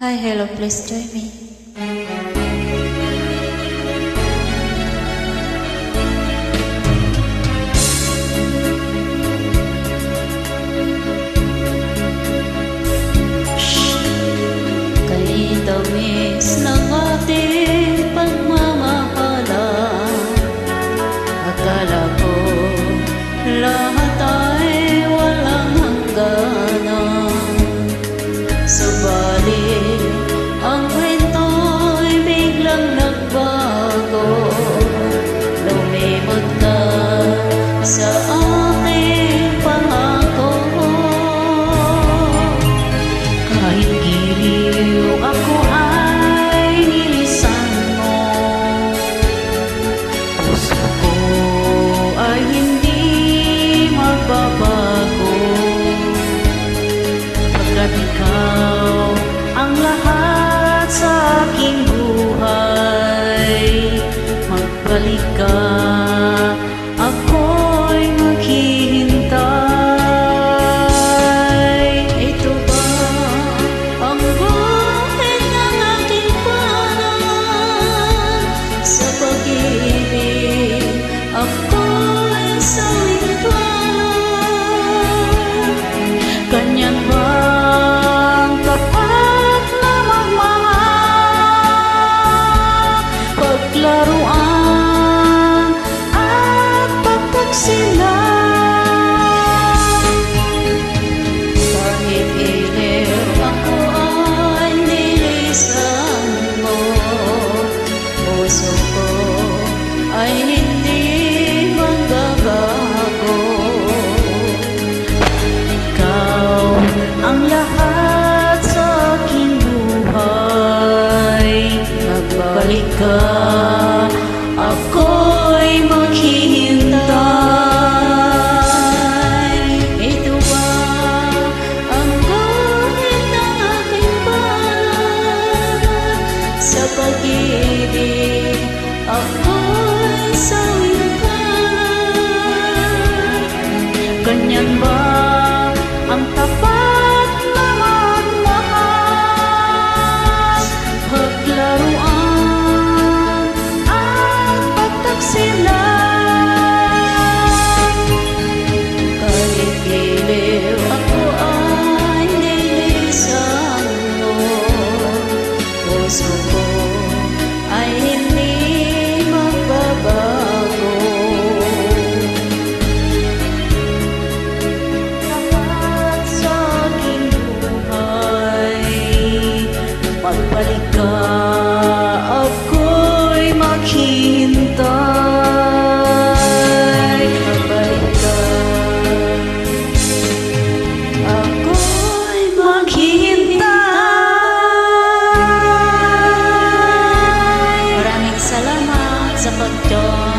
Hi, hello, please join me. Kay tamis ng ating pagmamahalan, akala ko lahat ay walang hangganan. Subalit ang kwento'y biglang nagbago. Lumimot ka sa aking pangako. Kahit giliw ako ay nilisan mo, puso ko ay hindi magbabago. Pagkat ikaw ang lahat sa aking buhay, magbalik ka, ako'y maghihintay. Ito ba ang buhay ng aking paraan? Sa pag-ibig ako'y sawing-wala. Ganyan ba ang tapat na magmahal? Paglaruan at pagtaksilan. Kahit ilaw ako ay nilisan mo, puso ko ay hindi magbabago. Ikaw ang lahat sa aking buhay, magbalik ka, ako'y maghihintay. Ito ba ang guhit ng aking balat? Sa pag-ibig ako'y sawing-wala. Ganyan ba ang tapat na magmahal? Paglaruan at pagtaksilan. Kahit giliw ako ay nilisan mo, puso ko ay hindi magbabago. Tapat sa aking buhay, magbalik ka, ako'y maghihintay. Magbalik ka, ako'y maghihintay. Maraming salamat sa pag-join.